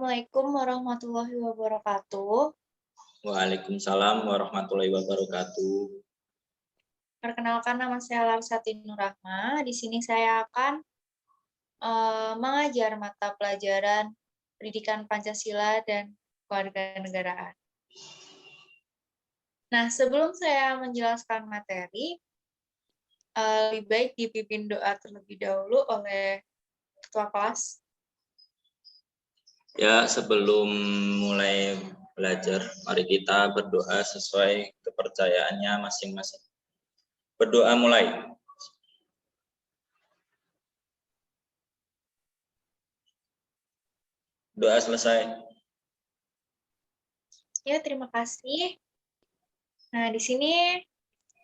Assalamualaikum warahmatullahi wabarakatuh. Waalaikumsalam warahmatullahi wabarakatuh. Perkenalkan, nama saya Larsati Nurrahma. Di sini saya akan mengajar mata pelajaran Pendidikan Pancasila dan Kewarganegaraan. Nah, sebelum saya menjelaskan materi, lebih baik dipimpin doa terlebih dahulu oleh ketua kelas. Ya, sebelum mulai belajar, mari kita berdoa sesuai kepercayaannya masing-masing. Berdoa mulai. Doa selesai. Ya, terima kasih. Nah, di sini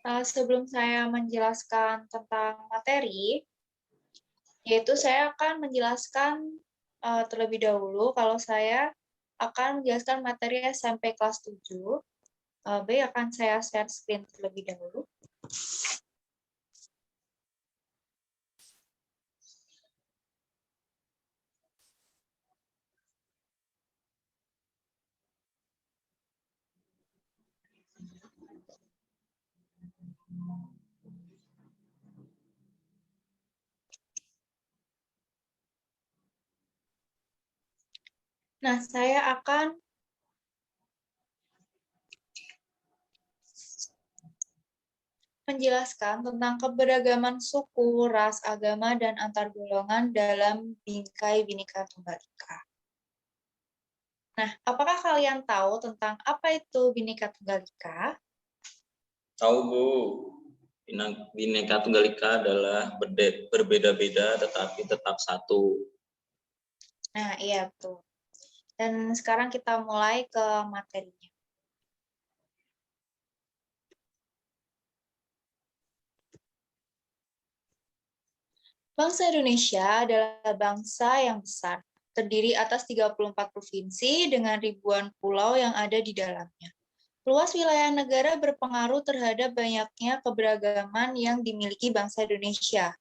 sebelum saya menjelaskan tentang materi, yaitu saya akan menjelaskan terlebih dahulu kalau saya akan menjelaskan materi SMP kelas 7. Baik, akan saya share screen terlebih dahulu. Nah, saya akan menjelaskan tentang keberagaman suku, ras, agama, dan antar golongan dalam bingkai Bhinneka Tunggal Ika. Nah, apakah kalian tahu tentang apa itu Bhinneka Tunggal Ika? Tahu, Bu. Bhinneka Tunggal Ika adalah berbeda-beda tetapi tetap satu. Nah, iya betul. Dan sekarang kita mulai ke materinya. Bangsa Indonesia adalah bangsa yang besar, terdiri atas 34 provinsi dengan ribuan pulau yang ada di dalamnya. Luas wilayah negara berpengaruh terhadap banyaknya keberagaman yang dimiliki bangsa Indonesia.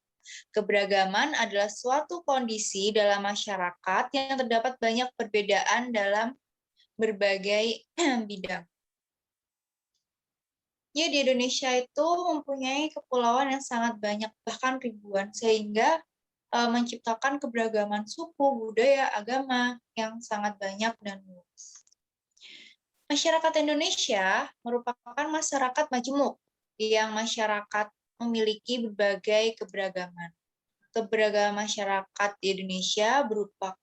Keberagaman adalah suatu kondisi dalam masyarakat yang terdapat banyak perbedaan dalam berbagai bidang. Ya, di Indonesia itu mempunyai kepulauan yang sangat banyak, bahkan ribuan, sehingga menciptakan keberagaman suku, budaya, agama yang sangat banyak dan luas. Masyarakat Indonesia merupakan masyarakat majemuk, yang masyarakat memiliki berbagai keberagaman. Keberagaman masyarakat di Indonesia berupa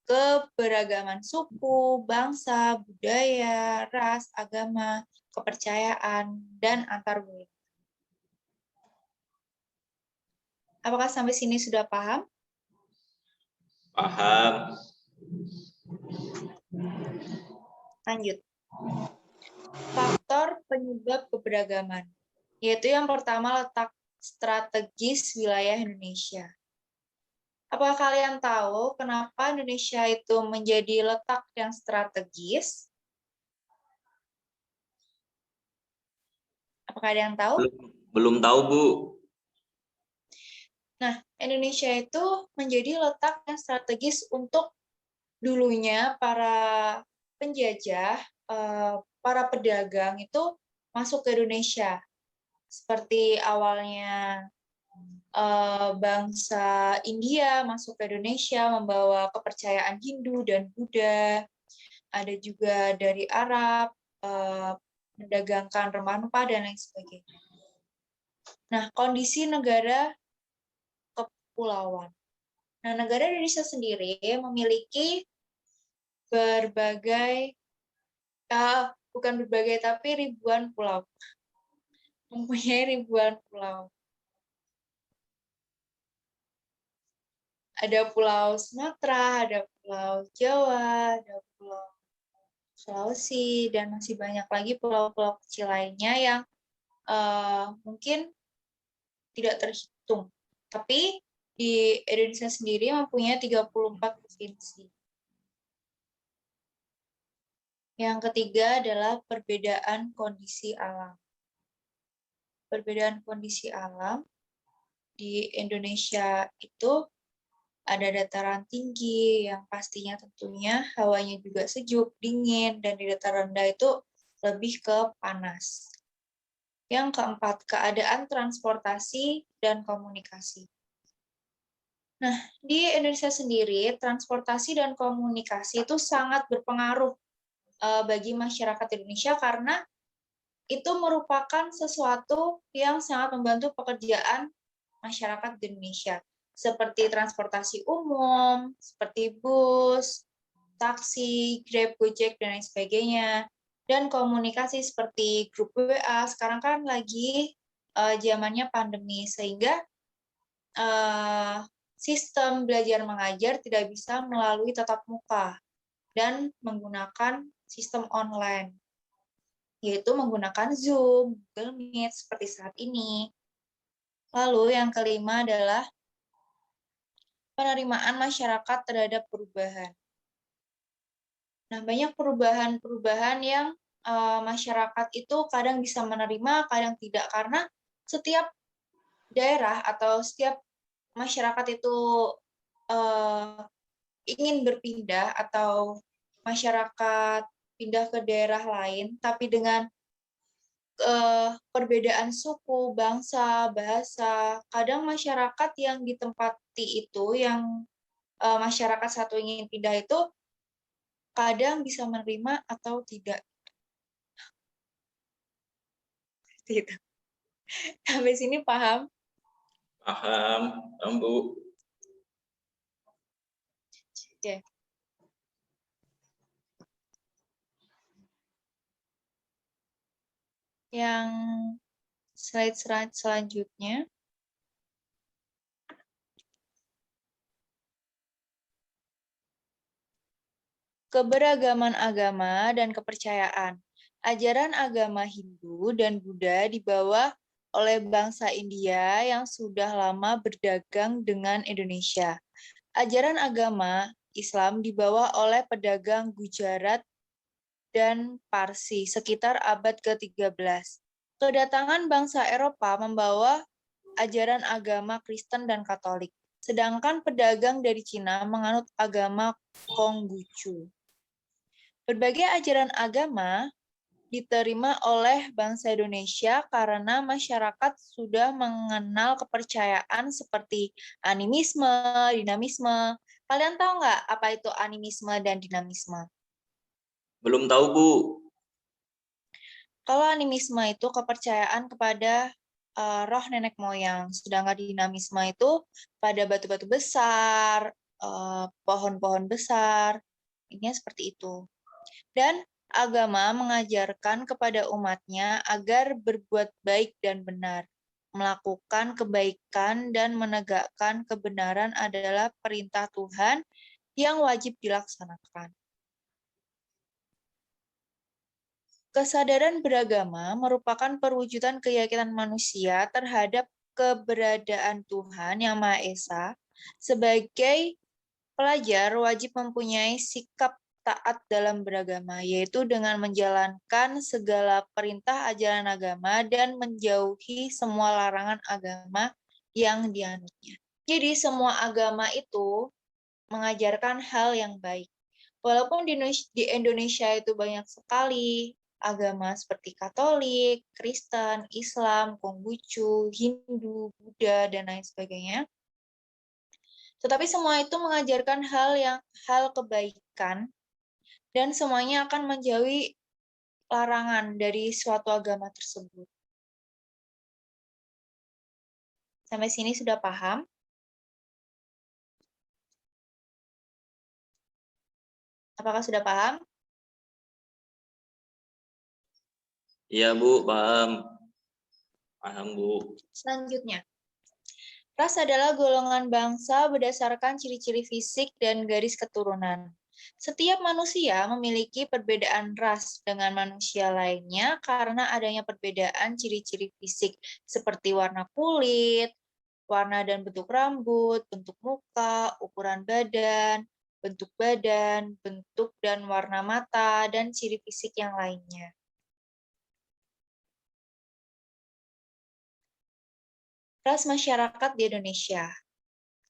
keberagaman suku, bangsa, budaya, ras, agama, kepercayaan, dan antar golongan. Apakah sampai sini sudah paham? Paham. Lanjut. Faktor penyebab keberagaman, yaitu yang pertama letak strategis wilayah Indonesia. Apakah kalian tahu kenapa Indonesia itu menjadi letak yang strategis? Apakah ada yang tahu? Belum tahu, Bu. Nah, Indonesia itu menjadi letak yang strategis untuk dulunya para penjajah, para pedagang itu masuk ke Indonesia. Seperti awalnya bangsa India masuk ke Indonesia membawa kepercayaan Hindu dan Buddha. Ada juga dari Arab, mendagangkan rempah-rempah dan lain sebagainya. Nah, kondisi negara kepulauan. Nah, negara Indonesia sendiri memiliki berbagai, bukan berbagai, tapi ribuan pulau. Mempunyai ribuan pulau. Ada pulau Sumatera, ada pulau Jawa, ada pulau Sulawesi, dan masih banyak lagi pulau-pulau kecil lainnya yang mungkin tidak terhitung. Tapi di Indonesia sendiri mempunyai 34 provinsi. Yang ketiga adalah perbedaan kondisi alam. Perbedaan kondisi alam di Indonesia itu Ada dataran tinggi yang pastinya tentunya hawanya juga sejuk, dingin, dan di dataran rendah itu lebih ke panas. Yang keempat, keadaan transportasi dan komunikasi. Nah, di Indonesia sendiri, transportasi dan komunikasi itu sangat berpengaruh bagi masyarakat Indonesia karena itu merupakan sesuatu yang sangat membantu pekerjaan masyarakat di Indonesia, seperti transportasi umum, seperti bus, taksi, Grab, Gojek, dan lain sebagainya. Dan komunikasi seperti grup WA, sekarang kan lagi zamannya pandemi, sehingga sistem belajar mengajar tidak bisa melalui tatap muka dan menggunakan sistem online, yaitu menggunakan Zoom, Google Meet, seperti saat ini. Lalu yang kelima adalah penerimaan masyarakat terhadap perubahan. Nah, banyak perubahan-perubahan yang masyarakat itu kadang bisa menerima, kadang tidak, karena setiap daerah atau setiap masyarakat itu ingin berpindah atau masyarakat pindah ke daerah lain, tapi dengan perbedaan suku, bangsa, bahasa, kadang masyarakat yang ditempati itu, yang masyarakat satu ingin pindah itu, kadang bisa menerima atau tidak. Gitu. Sampai sini paham? Paham, Bu. Oke. Yang slide selanjutnya. Keberagaman agama dan kepercayaan. Ajaran agama Hindu dan Buddha dibawa oleh bangsa India yang sudah lama berdagang dengan Indonesia. Ajaran agama Islam dibawa oleh pedagang Gujarat dan Parsi sekitar abad ke-13. Kedatangan bangsa Eropa membawa ajaran agama Kristen dan Katolik, sedangkan pedagang dari Cina menganut agama Konghucu. Berbagai ajaran agama diterima oleh bangsa Indonesia karena masyarakat sudah mengenal kepercayaan seperti animisme, dinamisme. Kalian tahu nggak apa itu animisme dan dinamisme? Belum tahu, Bu. Kalau animisme itu kepercayaan kepada roh nenek moyang, sedangkan dinamisme itu pada batu-batu besar, pohon-pohon besar, ini seperti itu. Dan agama mengajarkan kepada umatnya agar berbuat baik dan benar. Melakukan kebaikan dan menegakkan kebenaran adalah perintah Tuhan yang wajib dilaksanakan. Kesadaran beragama merupakan perwujudan keyakinan manusia terhadap keberadaan Tuhan Yang Maha Esa. Sebagai pelajar wajib mempunyai sikap taat dalam beragama, yaitu dengan menjalankan segala perintah ajaran agama dan menjauhi semua larangan agama yang dianutnya. Jadi semua agama itu mengajarkan hal yang baik. Walaupun di Indonesia itu banyak sekali agama seperti Katolik, Kristen, Islam, Konghucu, Hindu, Buddha, dan lain sebagainya, tetapi semua itu mengajarkan hal kebaikan dan semuanya akan menjauhi larangan dari suatu agama tersebut. Sampai sini sudah paham? Apakah sudah paham? Iya, Bu, paham. Paham, Bu. Selanjutnya, ras adalah golongan bangsa berdasarkan ciri-ciri fisik dan garis keturunan. Setiap manusia memiliki perbedaan ras dengan manusia lainnya karena adanya perbedaan ciri-ciri fisik seperti warna kulit, warna dan bentuk rambut, bentuk muka, ukuran badan, bentuk dan warna mata, dan ciri fisik yang lainnya. Ras masyarakat di Indonesia.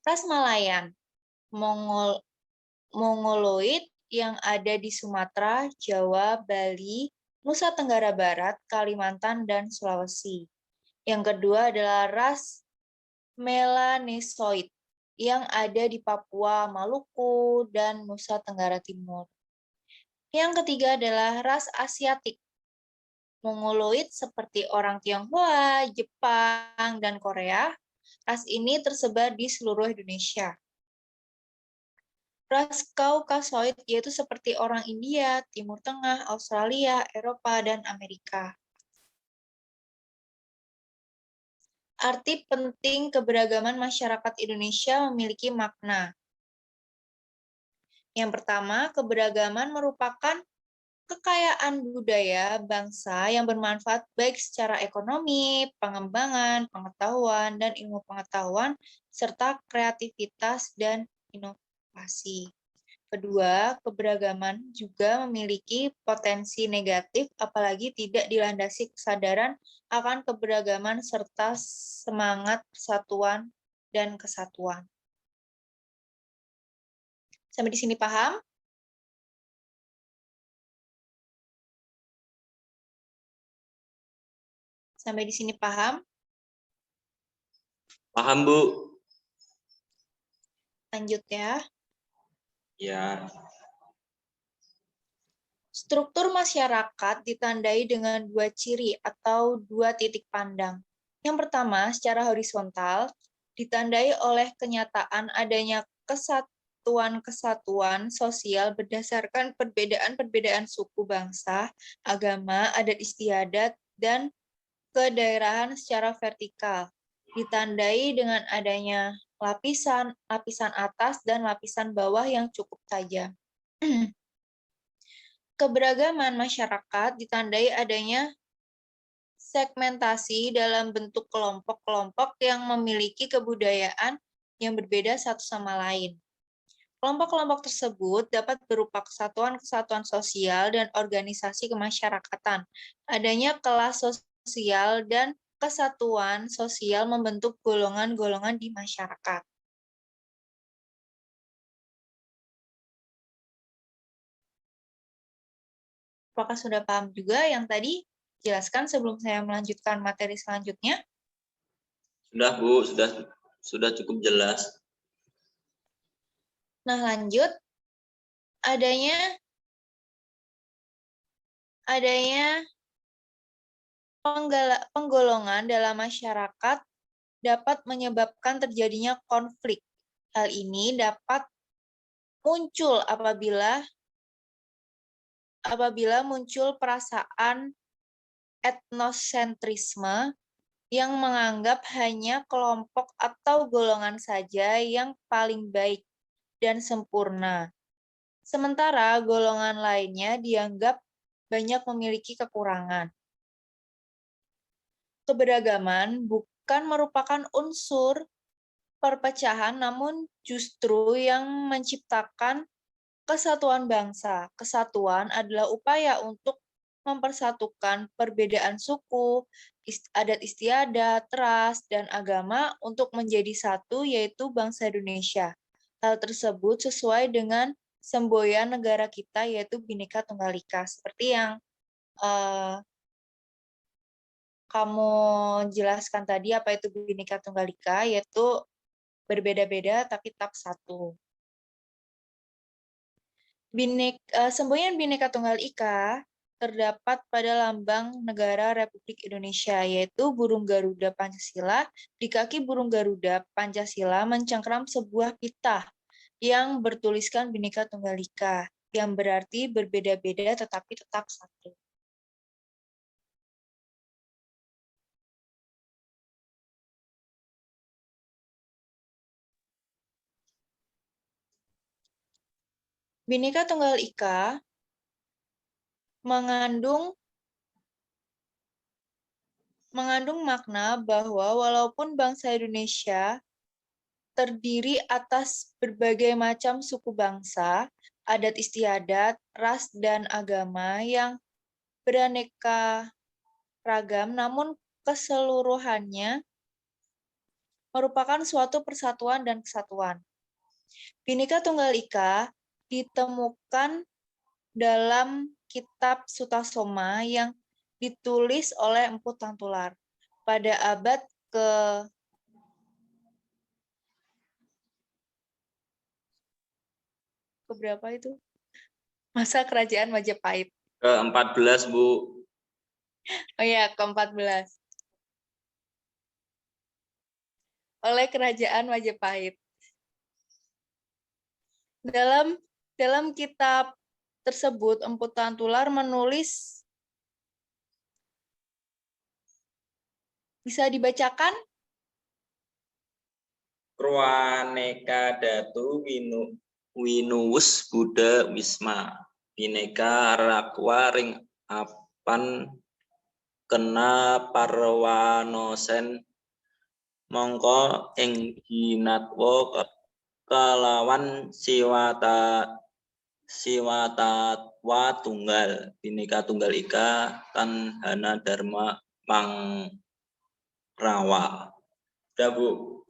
Ras Malayan. Mongoloid yang ada di Sumatera, Jawa, Bali, Nusa Tenggara Barat, Kalimantan, dan Sulawesi. Yang kedua adalah ras Melanesoid yang ada di Papua, Maluku, dan Nusa Tenggara Timur. Yang ketiga adalah ras Asiatik. Mongoloid seperti orang Tionghoa, Jepang, dan Korea. Ras ini tersebar di seluruh Indonesia. Ras Kaukasoid yaitu seperti orang India, Timur Tengah, Australia, Eropa, dan Amerika. Arti penting keberagaman masyarakat Indonesia memiliki makna. Yang pertama, keberagaman merupakan kekayaan budaya bangsa yang bermanfaat baik secara ekonomi, pengembangan, pengetahuan, dan ilmu pengetahuan, serta kreativitas dan inovasi. Kedua, keberagaman juga memiliki potensi negatif, apalagi tidak dilandasi kesadaran akan keberagaman serta semangat persatuan dan kesatuan. Sampai di sini paham? Sampai di sini paham? Paham, Bu. Lanjut ya. Ya. Struktur masyarakat ditandai dengan dua ciri atau dua titik pandang. Yang pertama, secara horizontal, ditandai oleh kenyataan adanya kesatuan-kesatuan sosial berdasarkan perbedaan-perbedaan suku bangsa, agama, adat istiadat, dan kedaerahan secara vertikal. Ditandai dengan adanya lapisan atas dan lapisan bawah yang cukup tajam. Keberagaman masyarakat ditandai adanya segmentasi dalam bentuk kelompok-kelompok yang memiliki kebudayaan yang berbeda satu sama lain. Kelompok-kelompok tersebut dapat berupa kesatuan-kesatuan sosial dan organisasi kemasyarakatan. Adanya kelas sosial dan kesatuan sosial membentuk golongan-golongan di masyarakat. Apakah sudah paham juga yang tadi jelaskan sebelum saya melanjutkan materi selanjutnya? Sudah, Bu, sudah cukup jelas. Nah, lanjut. Adanya penggolongan dalam masyarakat dapat menyebabkan terjadinya konflik. Hal ini dapat muncul apabila muncul perasaan etnosentrisme yang menganggap hanya kelompok atau golongan saja yang paling baik dan sempurna. Sementara golongan lainnya dianggap banyak memiliki kekurangan. Keberagaman bukan merupakan unsur perpecahan, namun justru yang menciptakan kesatuan bangsa. Kesatuan adalah upaya untuk mempersatukan perbedaan suku, adat istiadat, ras, dan agama untuk menjadi satu, yaitu bangsa Indonesia. Hal tersebut sesuai dengan semboyan negara kita, yaitu Bhinneka Tunggal Ika. Seperti yang kamu jelaskan tadi, apa itu Bhinneka Tunggal Ika, yaitu berbeda-beda tapi tetap satu. Semboyan Bhinneka Tunggal Ika terdapat pada lambang negara Republik Indonesia, yaitu burung Garuda Pancasila. Di kaki burung Garuda Pancasila mencengkram sebuah pita yang bertuliskan Bhinneka Tunggal Ika, yang berarti berbeda-beda tetapi tetap satu. Bhinneka Tunggal Ika mengandung makna bahwa walaupun bangsa Indonesia terdiri atas berbagai macam suku bangsa, adat istiadat, ras, dan agama yang beraneka ragam, namun keseluruhannya merupakan suatu persatuan dan kesatuan. Bhinneka Tunggal Ika ditemukan dalam kitab Sutasoma yang ditulis oleh Empu Tantular pada abad ke berapa itu? Masa kerajaan Majapahit. Ke-14, Bu. Oh ya, ke-14. Oleh kerajaan Majapahit. Dalam kitab tersebut, Empu Tantular menulis, bisa dibacakan? Kruaneka datu winuwus Buddha wisma. Bineka rakwa ring apan kena parwanosen mongko ing ginatwa kelawan siwatatwa tunggal. Bhinneka Tunggal Ika tanhana dharma pangrawa. Udah, Bu.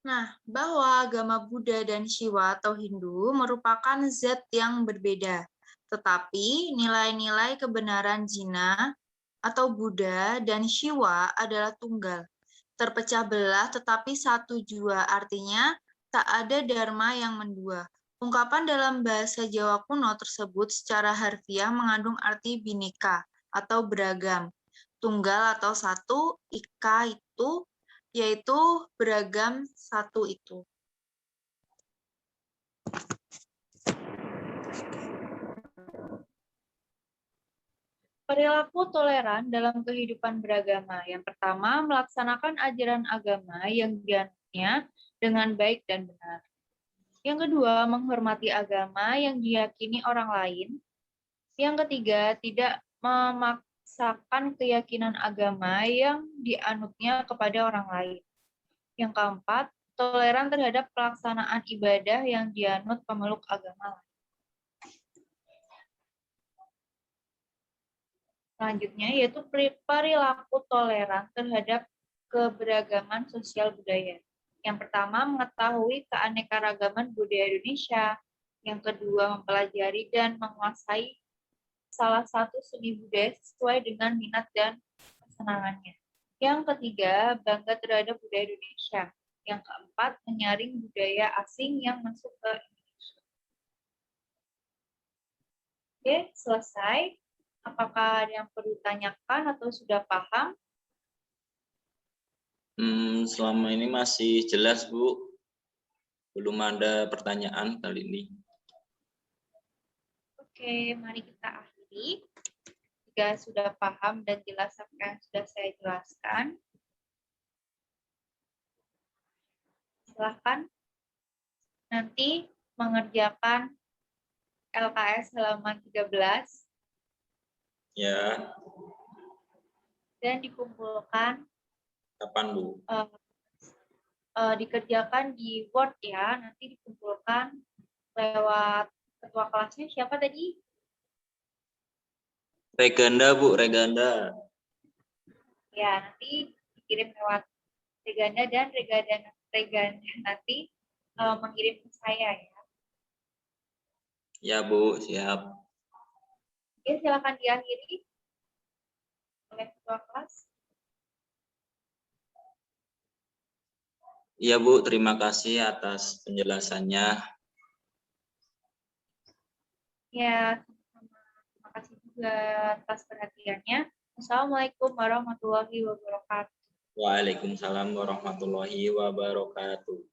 Nah, bahwa agama Buddha dan Shiva atau Hindu merupakan zat yang berbeda, tetapi nilai-nilai kebenaran Jina atau Buddha dan Shiva adalah tunggal. Terpecah belah tetapi satu jua, artinya tak ada dharma yang mendua. Ungkapan dalam bahasa Jawa kuno tersebut secara harfiah mengandung arti bhinneka atau beragam. Tunggal atau satu, ika itu yaitu beragam, satu itu. Perilaku toleran dalam kehidupan beragama. Yang pertama, melaksanakan ajaran agama yang dianutnya dengan baik dan benar. Yang kedua, menghormati agama yang diyakini orang lain. Yang ketiga, tidak memaksakan keyakinan agama yang dianutnya kepada orang lain. Yang keempat, toleran terhadap pelaksanaan ibadah yang dianut pemeluk agama lain. Selanjutnya yaitu perilaku toleran terhadap keberagaman sosial budaya. Yang pertama, mengetahui keanekaragaman budaya Indonesia. Yang kedua, mempelajari dan menguasai salah satu seni budaya sesuai dengan minat dan kesenangannya. Yang ketiga, bangga terhadap budaya Indonesia. Yang keempat, menyaring budaya asing yang masuk ke Indonesia. Oke, selesai. Apakah ada yang perlu ditanyakan atau sudah paham? Selama ini masih jelas, Bu. Belum ada pertanyaan kali ini. Oke, mari kita akhiri. Jika sudah paham dan jelas apa yang sudah saya jelaskan, silahkan nanti mengerjakan LKS halaman 13 Ya. dan dikumpulkan. Kapan, Bu? Dikerjakan di Word ya, nanti dikumpulkan lewat ketua kelasnya siapa tadi? Reganda, Bu, Reganda. Ya, nanti dikirim lewat Reganda dan Reganda nanti mengirim ke saya ya. Ya, Bu, siap. Oke, silakan diakhiri oleh ketua kelas. Iya, Bu, terima kasih atas penjelasannya. Ya, terima kasih juga atas perhatiannya. Assalamualaikum warahmatullahi wabarakatuh. Waalaikumsalam warahmatullahi wabarakatuh.